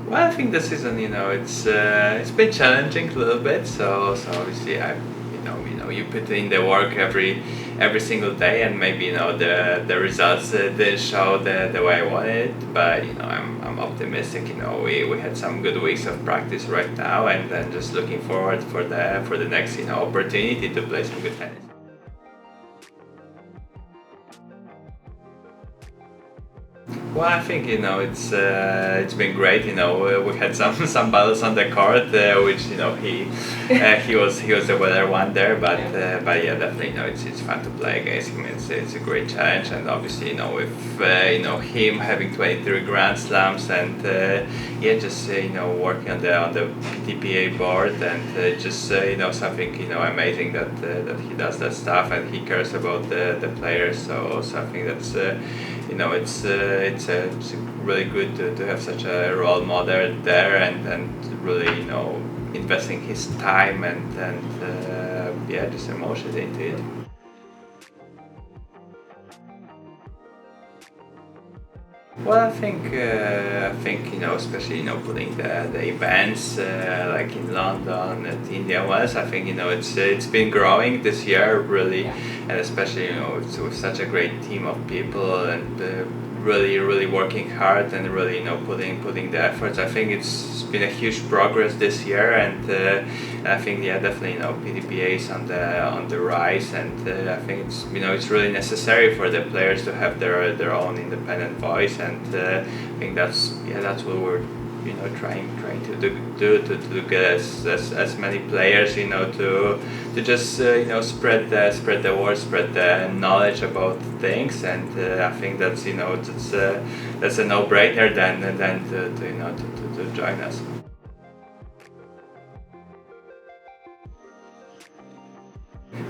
Well, I think the season, it's been challenging a little bit. So obviously, you put in the work every single day, and maybe the results didn't show the way I wanted it. But I'm optimistic. We had some good weeks of practice right now, and then just looking forward for the next opportunity to play some good tennis. Well, I think it's been great. We had some some battles on the court, which he was the better one there. But yeah, definitely it's fun to play against him. It's a great challenge, and obviously with him having 23 Grand Slams and yeah, just working on the PTPA board, and just something amazing that he does that stuff, and he cares about the players. So I think that's. It's really good to have such a role model there, and really investing his time and yeah, just emotions into it. Well, I think especially putting the events like in London and India West. I think it's been growing this year really, and especially with such a great team of people, and really working hard, and really putting the efforts. I think it's been a huge progress this year, and I think definitely PTPA is on the rise, and I think it's really necessary for the players to have their own independent voice, and I think that's what we're trying to do to get as many players to just spread the word, spread the knowledge about things, and I think that's a no-brainer than to join us.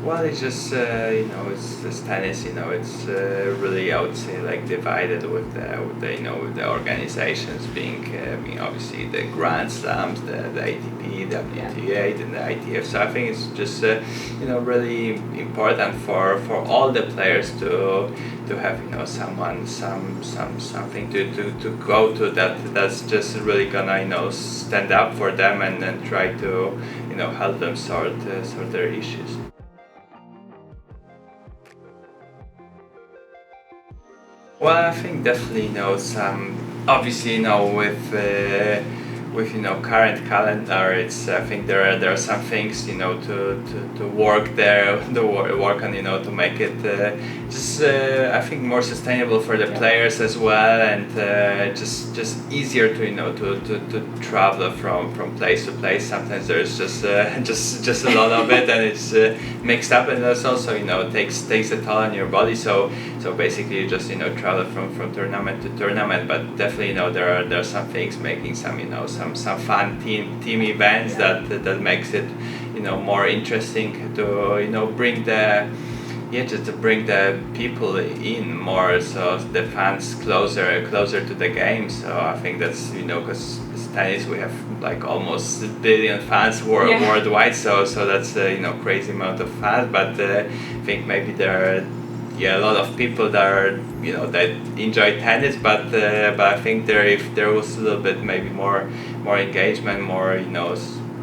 Well, it's just it's tennis. It's really, I would say, like divided with the organizations being obviously the Grand Slams, the ATP, the WTA, and the ITF. So I think it's just really important for all the players to have something to go to that's just really gonna stand up for them, and then try to help them sort their issues. Well, I think definitely some obviously with current calendar, it's I think there are some things to work there, to work on to make it just I think more sustainable for the players as well, and just easier to travel from place to place. Sometimes there's just a lot of it, and it's mixed up, and that's also takes a toll on your body. So basically you just travel from tournament to tournament, but definitely there are some things making some fun team events that makes it more interesting to bring the just to bring the people in more, so the fans closer to the game. So I think that's because tennis we have like almost a billion fans worldwide, so that's crazy amount of fans, but I think maybe there are a lot of people that are that enjoy tennis, but I think if there was a little bit maybe more engagement, more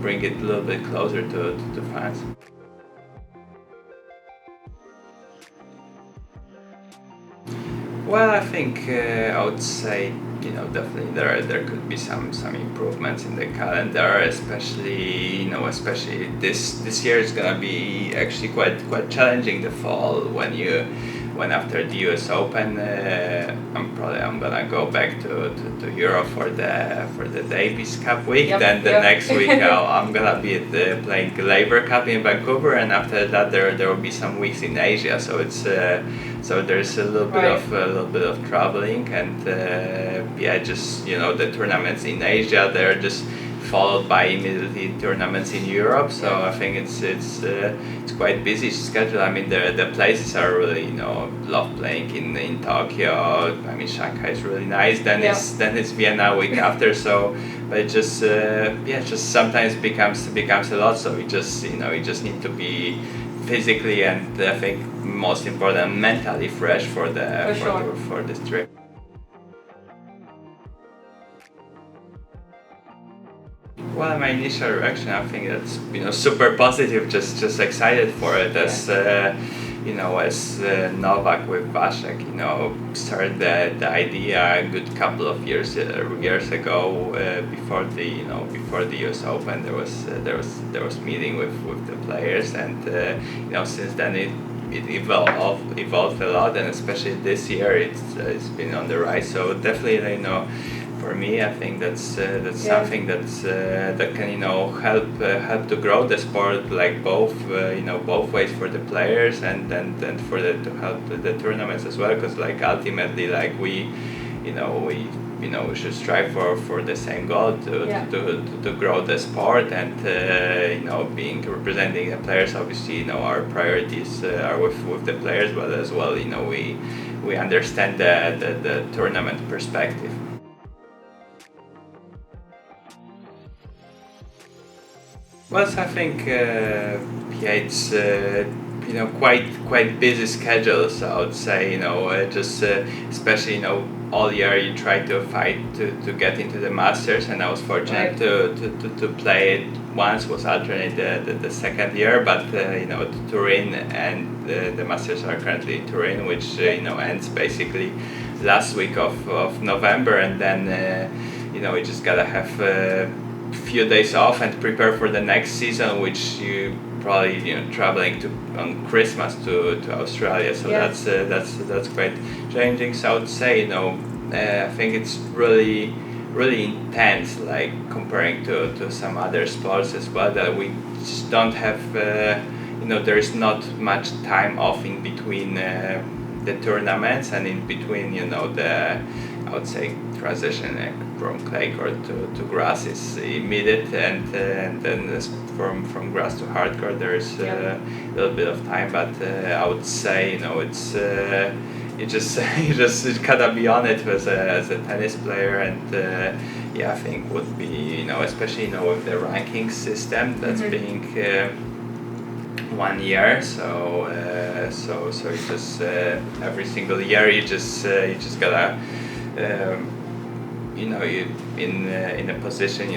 bring it a little bit closer to fans. Well, I think I would say definitely there could be some improvements in the calendar, especially this year is gonna be actually quite challenging the fall when after the US Open I'm gonna go back to Europe for the Davis Cup week. Yep, Then the yep. next week I'm gonna be playing Labour Cup in Vancouver, and after that there will be some weeks in Asia. So it's so there's a little bit of traveling, and just the tournaments in Asia, they're just followed by immediately tournaments in Europe. So I think it's quite busy schedule. I mean the places are really love playing in Tokyo. I mean Shanghai is really nice. Then it's Vienna week after. So but it just just sometimes becomes a lot. So we just you just need to be physically, and I think most important, mentally fresh for sure. for this trip. Well, my initial reaction, I think that's super positive. Just excited for it. As as Novak with Vasek, started the idea a good couple of years ago. Before the US Open, there was meeting with the players, and since then it evolved a lot, and especially this year it's been on the rise. So definitely, for me, I think that's something that can help to grow the sport, like both ways for the players and for to help the tournaments as well, because like ultimately like we should strive for the same goal to grow the sport, and being representing the players, obviously our priorities are with the players, but as well we understand the tournament perspective. Well, so I think it's quite busy schedule. So I would say just especially all year you try to fight to get into the Masters, and I was fortunate to play it once. Was alternate the second year, but Turin and the Masters are currently in Turin, which ends basically last week of November, and then we just gotta have few days off and prepare for the next season, which you probably traveling to on Christmas to Australia. So that's quite challenging. So I would say I think it's really intense, like comparing to some other sports as well, that we just don't have there is not much time off in between the tournaments, and in between the I would say transition from clay court to grass is immediate, and then from grass to hard court there is a little bit of time, but I would say it's you just gotta be on it as a tennis player, and I think would be especially with the ranking system that's being 1 year, so you just every single year you just gotta you in a position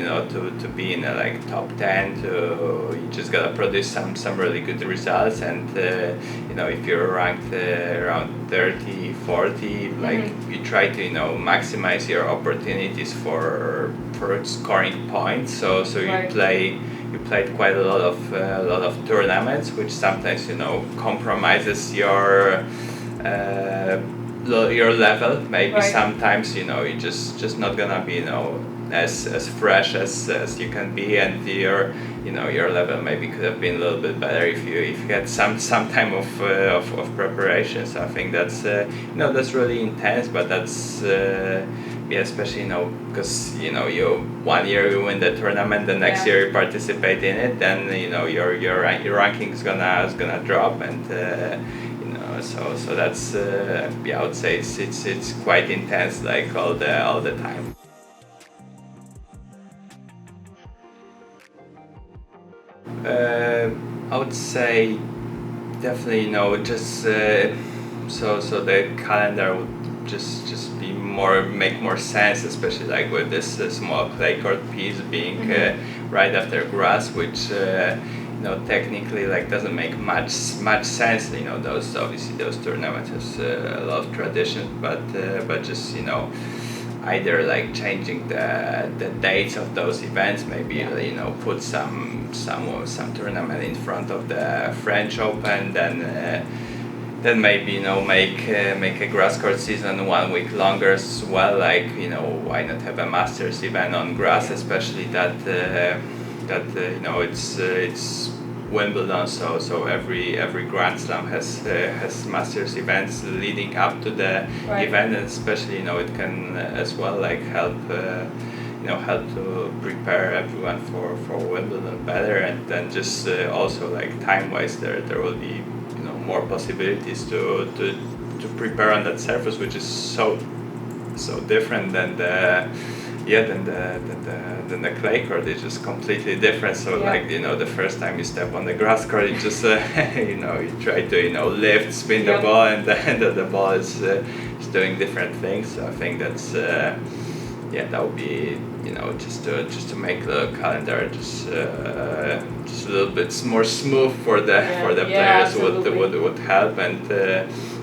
to be in a like top 10, you just gotta produce some really good results, and if you're ranked around 30, 40, like you try to maximize your opportunities for scoring points, so you played quite a lot of tournaments, which sometimes compromises your level. Maybe sometimes you're just not gonna be as fresh as you can be, and your level maybe could have been a little bit better if you had some time of preparation. So I think that's really intense, but that's especially because you 1 year you win the tournament, the next year you participate in it, then your ranking is gonna drop, and so that's I would say it's quite intense, like all the time. I would say definitely just so the calendar would just be make more sense, especially like with this small clay court piece being right after grass, which technically like doesn't make much sense. Those tournaments has a lot of tradition, but just either like changing the dates of those events, maybe put some tournament in front of the French Open, then maybe make a grass court season 1 week longer as well. Like why not have a Masters event on grass, especially that it's Wimbledon, so every Grand Slam has Masters events leading up to the event, and especially it can as well like help to prepare everyone for Wimbledon better, and then just also like time wise there will be more possibilities to prepare on that surface, which is so different than the clay court. Is just completely different. So like the first time you step on the grass court, you just you try to lift, spin the ball, and then the ball is doing different things. So I think that's that would be just to make the calendar just a little bit more smooth for the players would help. And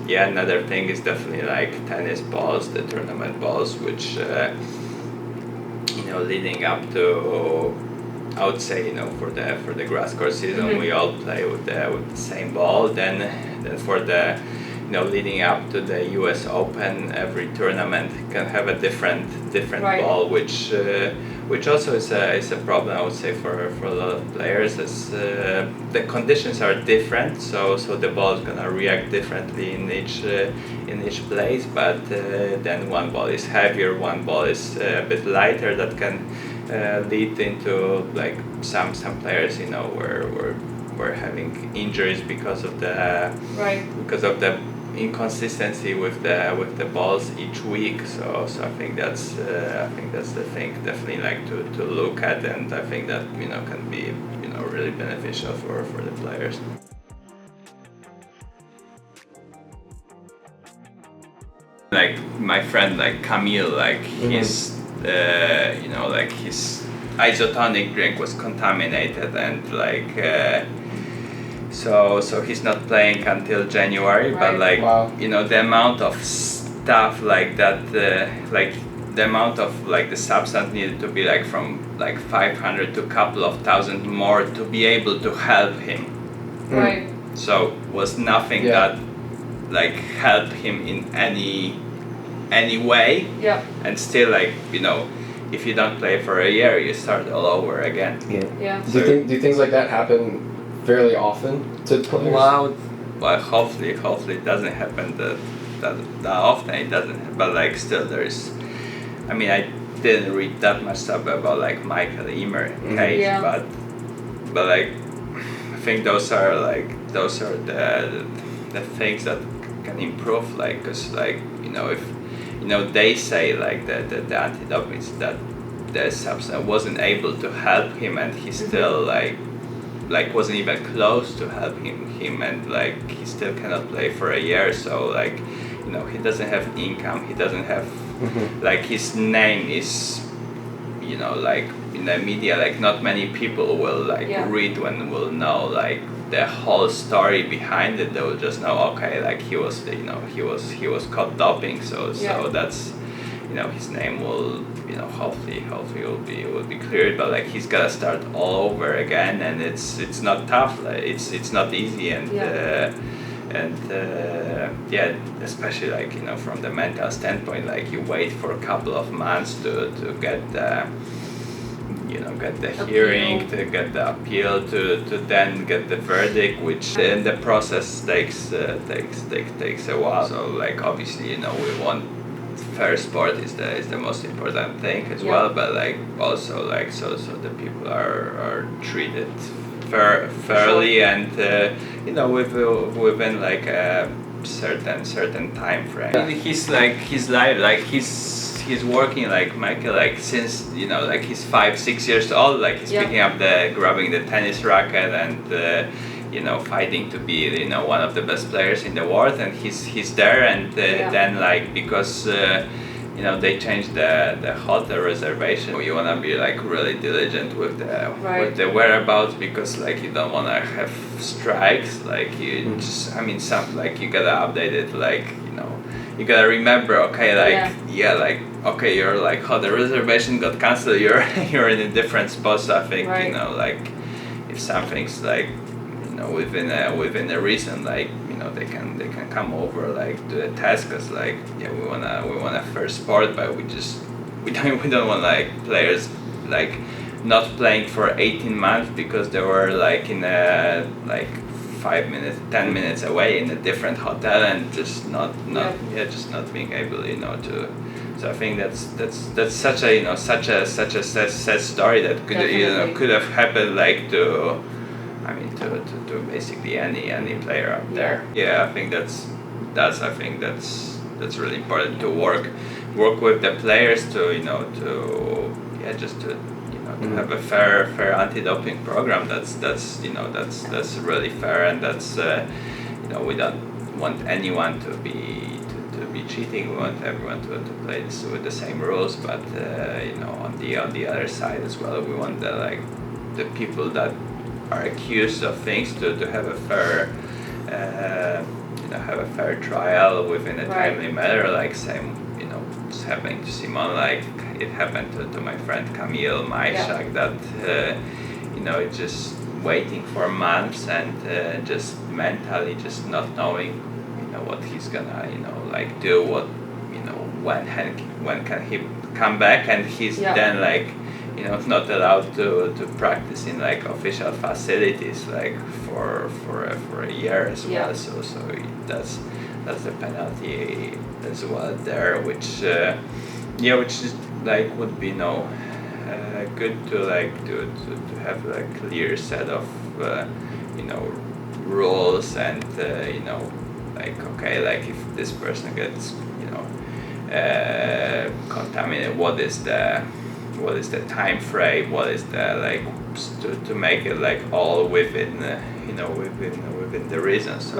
another thing is definitely like tennis balls, the tournament balls, which leading up to, I would say, for the grass court season, we all play with the same ball. Then for the leading up to the U.S. Open, every tournament can have a different ball, which also is a problem, I would say, for a lot of players, as the conditions are different, so the ball is gonna react differently in each place. But then one ball is heavier, one ball is a bit lighter. That can lead into like some players, were having injuries because of the inconsistency with the balls each week. So I think that's the thing definitely like to look at, and I think that can be really beneficial for the players. Like my friend like Camille, like his like his isotonic drink was contaminated, and like so he's not playing until January. But like the amount of stuff like that, like the amount of like the substance needed to be like from like 500 to a couple of thousand more to be able to help him. Right. So was nothing that like helped him in any way. Yeah. And still, like if you don't play for a year, you start all over again. Yeah. Do things like that happen fairly often to players? Well, hopefully it doesn't happen that often. It doesn't, but like still there's. I mean, I didn't read that much stuff about like Michael Emer case, but like I think those are the things that can improve. Like, cause like if they say like the antidote is that the substance wasn't able to help him, and he still like wasn't even close to help him, and like he still cannot play for a year. So like he doesn't have income, he doesn't have like his name is like in the media, like not many people will like read when will know like the whole story behind it. They will just know, okay, like he was he was caught doping, so that's his name will hopefully will be cleared. But like he's gotta start all over again, and it's not tough, like it's not easy, and especially like from the mental standpoint, like you wait for a couple of months to get the get the hearing, to get the appeal, to then get the verdict, which then the process takes a while. So like obviously we want fair sport is the most important thing as well, but like also like so the people are treated fairly, and within like a certain time frame. I mean, he's like his life, like he's working like Michael, like since like he's 5-6 years old, like he's picking up grabbing the tennis racket and fighting to be one of the best players in the world, and he's there, and then like because they changed the hotel reservation, you wanna be like really diligent with the whereabouts, because like you don't wanna have strikes, like you just some like you gotta update it, like you gotta remember, okay, like like okay, your like hotel reservation got cancelled, you're in a different spot. So I think like if something's like within a reason, like they can come over like to the test, cause like we wanna first sport, but we don't want like players like not playing for 18 months because they were like in a like 5 minutes 10 minutes away in a different hotel, and just not being able to. So I think that's such a sad story that could have happened like to basically any player out there. Yeah, I think that's really important to work with the players to to have a fair anti-doping program. That's really fair, and that's we don't want anyone to be be cheating. We want everyone to play this with the same rules, but on the other side as well, we want the people that are accused of things to have a fair trial within a timely manner. Like same, it's happening to Simon, like it happened to my friend Kamil Majszak, that it's just waiting for months and just mentally just not knowing what he's gonna do, what when can he come back, and he's then not allowed to practice in official facilities for a year as well. So that's the penalty as well there, which is would be good to have a clear set of rules, and if this person gets contaminated, what is the time frame, what is the to make it all within within the reasons. So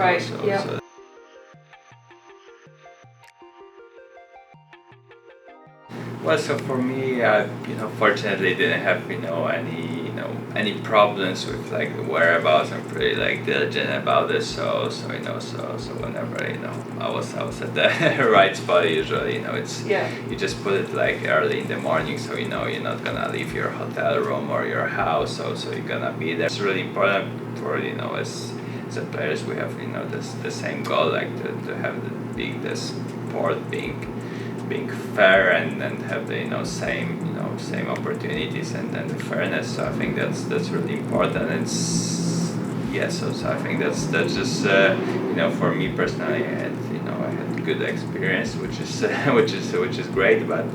well, so for me, fortunately, didn't have any problems with the whereabouts. I'm pretty diligent about this, so whenever I was at the right spot, usually it's you just put it early in the morning, so you're not gonna leave your hotel room or your house, so you're gonna be there. It's really important for as players, we have the same goal, to have the sport being fair and have the same opportunities and the fairness. So I think that's really important. So I think that's just for me personally, I had good experience, which is great, but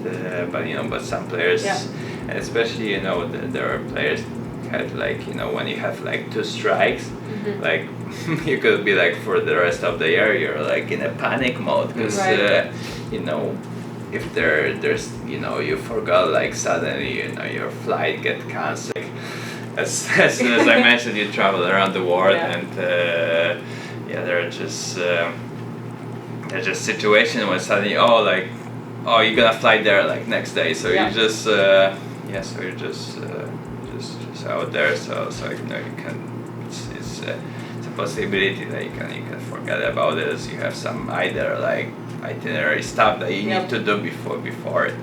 some players, and especially there are players had when you have two strikes, you could be for the rest of the year you're in a panic mode, because if there's you forgot suddenly your flight get cancelled. As soon as I mentioned, you travel around the world, and there are just situations when suddenly you're gonna fly there next day, so you just so you're just out there, so you can it's a possibility that you can forget about it, as you have some either itinerary stuff that you need to do before it.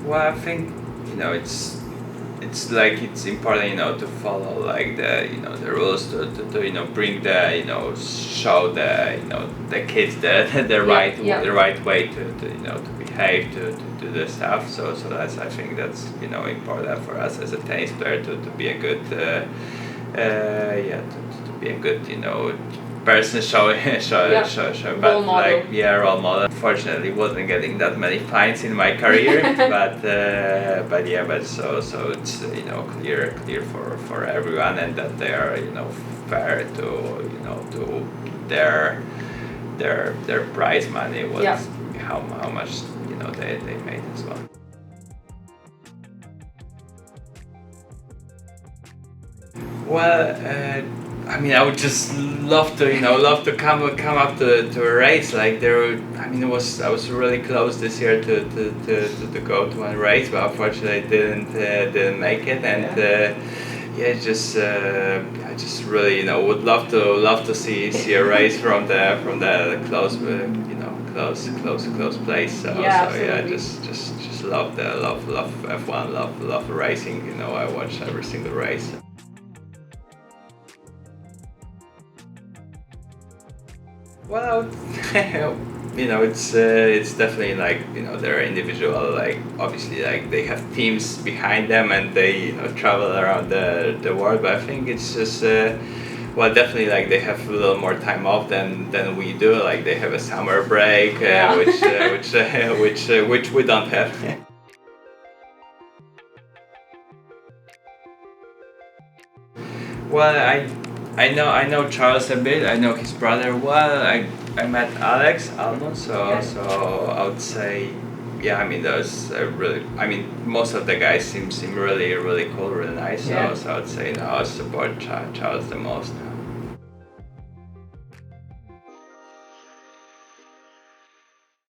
Well, I think it's important to follow the rules, to bring show the kids the right way to behave, to do the stuff. So that's, I think that's important for us as a tennis player to be a good to be a good person, show but role model. Role model. Unfortunately, wasn't getting that many points in my career, but so it's clear for everyone, and that they are fair to their prize money, how much they made as well. Well, I would just love to come up to a race there. I was really close this year to go to one race, but unfortunately didn't make it. And I just really would love to see a race from the close place. So just love F1, love racing. I watch every single race. Well, it's definitely there are individual, obviously they have teams behind them, and they travel around the world. But I think it's just definitely they have a little more time off than we do. They have a summer break, which we don't have. Well, I know Charles a bit. I know his brother well. I met Alex Almond, so I would say yeah, I mean, those really. I mean, most of the guys seem really cool, really nice. Yeah. So I would say, no, I support Charles the most.